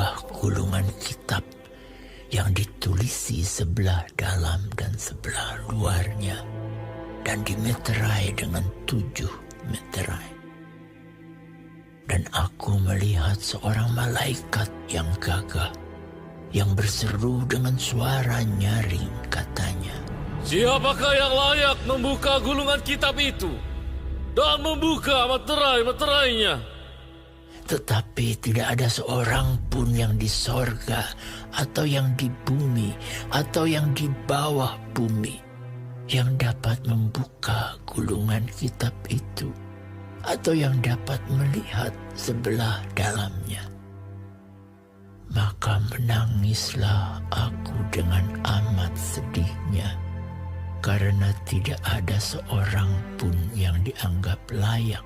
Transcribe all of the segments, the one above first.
sebuah gulungan kitab yang ditulisi sebelah dalam dan sebelah luarnya dan dimeterai dengan 7 meterai. Dan aku melihat seorang malaikat yang gagah yang berseru dengan suara nyaring, katanya, "Siapakah yang layak membuka gulungan kitab itu dan membuka meterai-meterainya?" Tetapi tidak ada seorang pun yang di sorga atau yang di bumi atau yang di bawah bumi yang dapat membuka gulungan kitab itu atau yang dapat melihat sebelah dalamnya. Maka menangislah aku dengan amat sedihnya, karena tidak ada seorang pun yang dianggap layak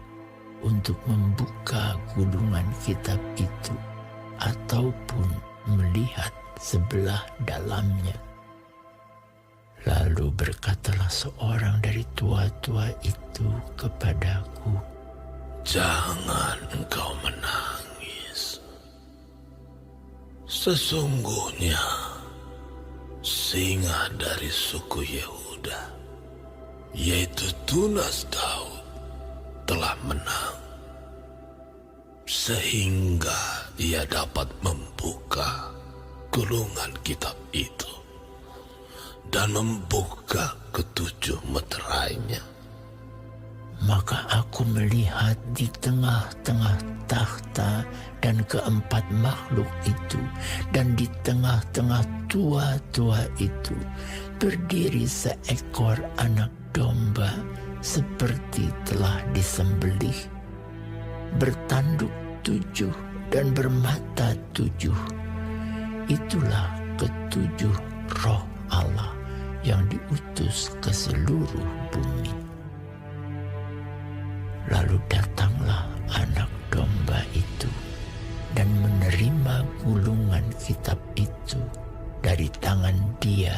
untuk membuka gulungan kitab itu ataupun melihat sebelah dalamnya. Lalu berkatalah seorang dari tua-tua itu kepadaku, "Jangan engkau menangis. Sesungguhnya singa dari suku Yehuda, yaitu Tunas Daud, telah menang, sehingga ia dapat membuka gulungan kitab itu dan membuka ke-7 meterainya." Maka aku melihat di tengah-tengah takhta dan ke-4 makhluk itu, dan di tengah-tengah tua-tua itu berdiri seekor anak domba seperti telah disembelih, bertanduk 7 dan bermata 7. Itulah ke-7 roh Allah yang diutus ke seluruh bumi. Lalu datanglah anak domba itu dan menerima gulungan kitab itu dari tangan Dia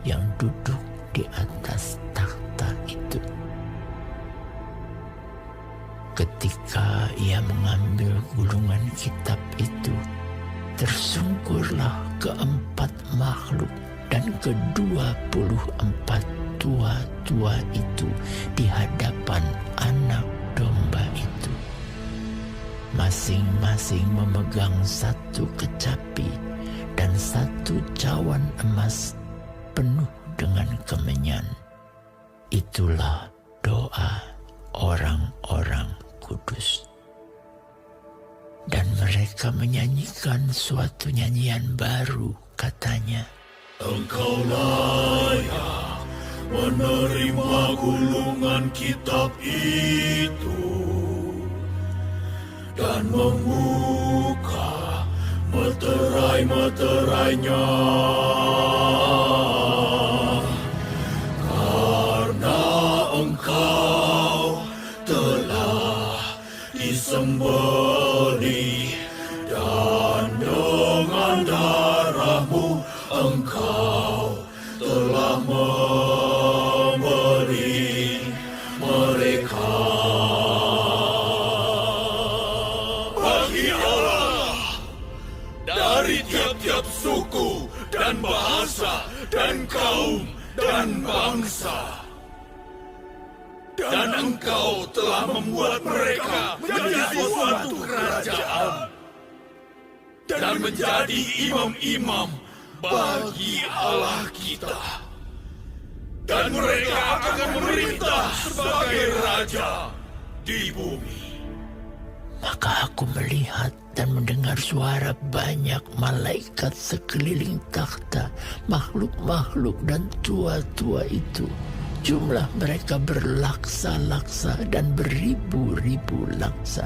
yang duduk di atas takhta itu. Ketika ia mengambil gulungan kitab itu, tersungkurlah ke-4 makhluk dan ke-24 tua-tua itu di hadapan anak domba itu. Masing-masing memegang 1 kecapi dan 1 cawan emas penuh dengan kemenyan. Itulah doa orang-orang kudus. Dan mereka menyanyikan suatu nyanyian baru, katanya, "Engkau layak menerima gulungan kitab itu dan membuka meterai-meterainya, karena engkau telah disembelih dan dengan darahmu engkau telah membeli mereka." Bagi Allah dari tiap-tiap suku dan bahasa dan kaum dan bangsa, dan engkau telah membuat mereka menjadi suatu kerajaan dan menjadi imam-imam bagi Allah kita, dan mereka akan memerintah sebagai raja di bumi. Maka aku melihat dan mendengar suara banyak malaikat sekeliling takhta, makhluk-makhluk dan tua-tua itu. Jumlah mereka berlaksa-laksa dan beribu-ribu laksa.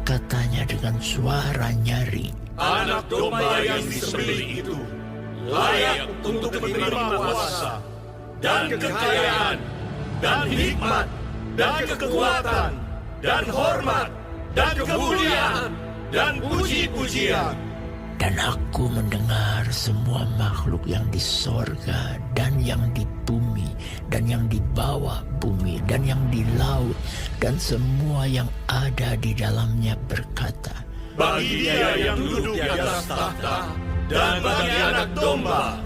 Katanya dengan suara nyaring, Anak domba yang disembelih itu layak untuk menerima kuasa dan kekayaan dan hikmat dan kekuatan dan hormat dan kemuliaan dan puji-pujian. Dan aku mendengar semua makhluk yang di sorga dan yang di bumi dan yang di bawah bumi dan yang di laut dan semua yang ada di dalamnya berkata, bagi Dia yang duduk di atas tahta dan bagi Anak Domba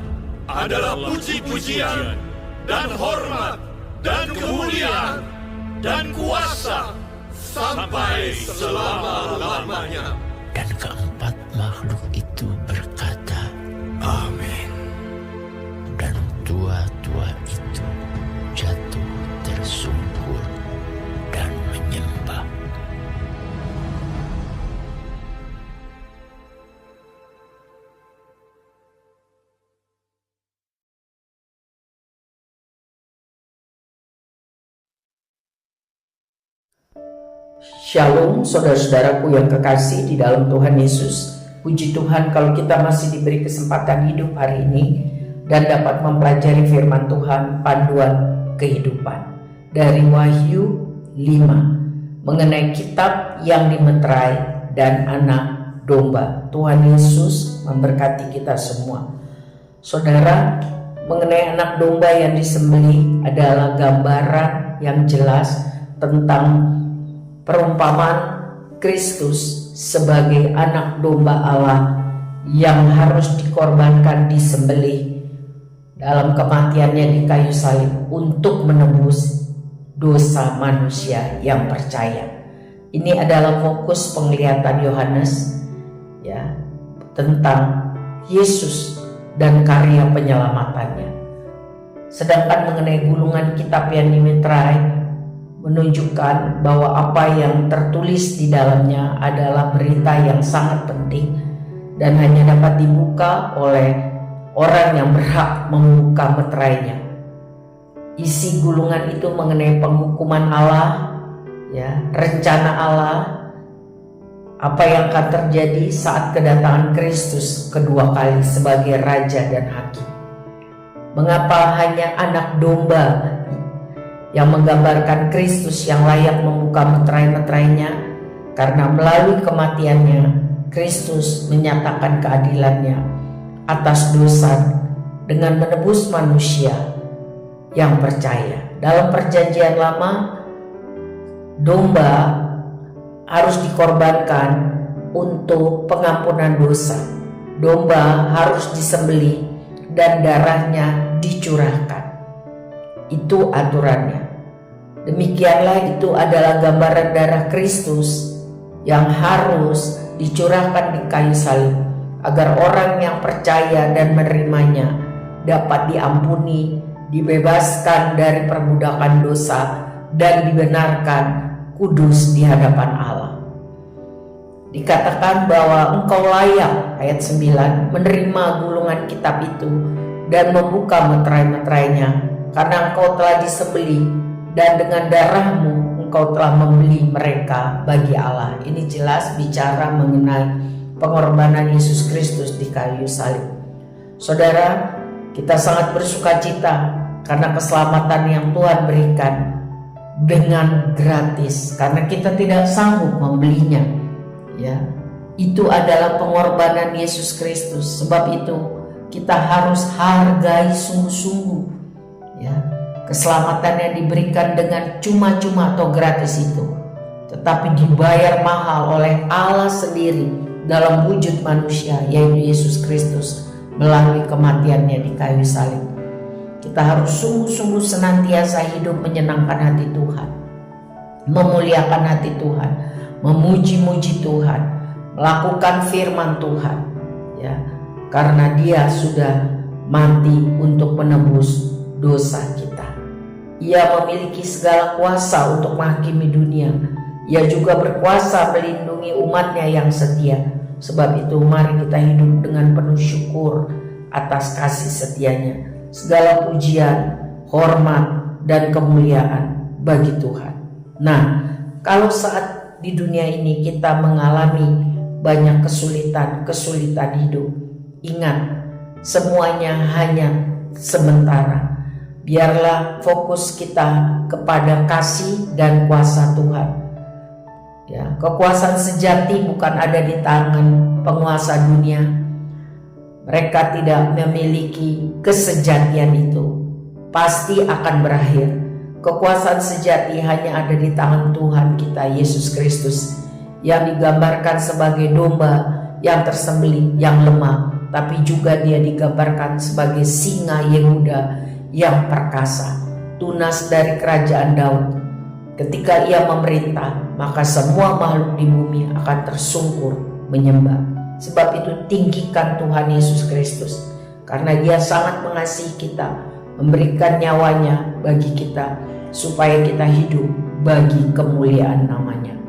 adalah puji-pujian dan hormat dan kemuliaan dan kuasa sampai selama-lamanya. Dan keempat makhluk itu berkata, Amin. dan tua-tua itu jatuh tersungkur dan menyembah. Shalom saudara-saudaraku yang kekasih di dalam Tuhan Yesus. Puji Tuhan kalau kita masih diberi kesempatan hidup hari ini dan dapat mempelajari firman Tuhan, panduan kehidupan dari Wahyu 5 mengenai kitab yang dimeterai dan anak domba. Tuhan Yesus memberkati kita semua. Saudara, mengenai anak domba yang disembelih adalah gambaran yang jelas tentang perumpamaan Kristus sebagai anak domba Allah yang harus dikorbankan, disembelih dalam kematiannya di kayu salib untuk menebus dosa manusia yang percaya. Ini adalah fokus penglihatan Yohanes ya tentang Yesus dan karya penyelamatannya. Sedangkan mengenai gulungan kitab yang dimeterai menunjukkan bahwa apa yang tertulis di dalamnya adalah berita yang sangat penting dan hanya dapat dibuka oleh orang yang berhak membuka meterainya. Isi gulungan itu mengenai penghukuman Allah, ya, rencana Allah, apa yang akan terjadi saat kedatangan Kristus kedua kali sebagai Raja dan Hakim. Mengapa hanya anak domba yang menggambarkan Kristus yang layak membuka meterai-meterainya? Karena melalui kematiannya Kristus menyatakan keadilannya atas dosa dengan menebus manusia yang percaya. Dalam perjanjian lama, domba harus dikorbankan untuk pengampunan dosa. Domba harus disembelih dan darahnya dicurahkan. Itu aturannya. Demikianlah itu adalah gambaran darah Kristus yang harus dicurahkan di kayu salib agar orang yang percaya dan menerimanya dapat diampuni, dibebaskan dari perbudakan dosa dan dibenarkan kudus di hadapan Allah. Dikatakan bahwa engkau layak, ayat 9, menerima gulungan kitab itu dan membuka meterai-meterainya, karena engkau telah disembelih dan dengan darahmu engkau telah membeli mereka bagi Allah. Ini jelas bicara mengenai pengorbanan Yesus Kristus di kayu salib. Saudara, kita sangat bersuka cita karena keselamatan yang Tuhan berikan dengan gratis, karena kita tidak sanggup membelinya. Ya, itu adalah pengorbanan Yesus Kristus. Sebab itu kita harus hargai sungguh-sungguh. Ya, keselamatan yang diberikan dengan cuma-cuma atau gratis itu, tetapi dibayar mahal oleh Allah sendiri dalam wujud manusia, yaitu Yesus Kristus melalui kematiannya di kayu salib. Kita harus sungguh-sungguh senantiasa hidup menyenangkan hati Tuhan, memuliakan hati Tuhan, memuji-muji Tuhan, melakukan firman Tuhan, ya, karena Dia sudah mati untuk menebus dosa kita. Ia memiliki segala kuasa untuk menghakimi dunia. Ia juga berkuasa melindungi umatnya yang setia. Sebab itu mari kita hidup dengan penuh syukur atas kasih setianya. Segala pujian, hormat, dan kemuliaan bagi Tuhan. Nah, kalau saat di dunia ini kita mengalami banyak kesulitan hidup, ingat, semuanya hanya sementara. Biarlah fokus kita kepada kasih dan kuasa Tuhan. Ya, kekuasaan sejati bukan ada di tangan penguasa dunia. Mereka tidak memiliki kesejatian itu. Pasti akan berakhir. Kekuasaan sejati hanya ada di tangan Tuhan kita Yesus Kristus yang digambarkan sebagai domba yang tersembelih, yang lemah, tapi juga dia digambarkan sebagai singa Yehuda yang perkasa, tunas dari kerajaan Daud. Ketika ia memerintah, maka semua makhluk di bumi akan tersungkur menyembah. Sebab itu tinggikan Tuhan Yesus Kristus, karena dia sangat mengasihi kita, memberikan nyawanya bagi kita, supaya kita hidup bagi kemuliaan namanya.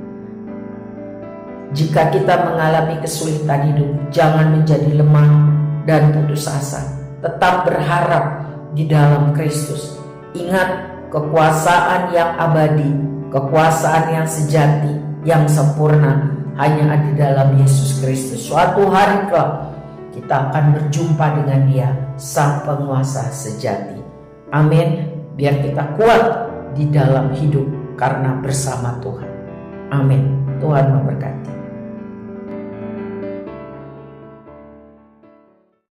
Jika kita mengalami kesulitan hidup, jangan menjadi lemah dan putus asa. Tetap berharap di dalam Kristus. Ingat, kekuasaan yang abadi, kekuasaan yang sejati, yang sempurna hanya ada di dalam Yesus Kristus. Suatu hari kelak kita akan berjumpa dengan Dia, Sang Penguasa sejati. Amin. Biar kita kuat di dalam hidup karena bersama Tuhan. Amin. Tuhan memberkati.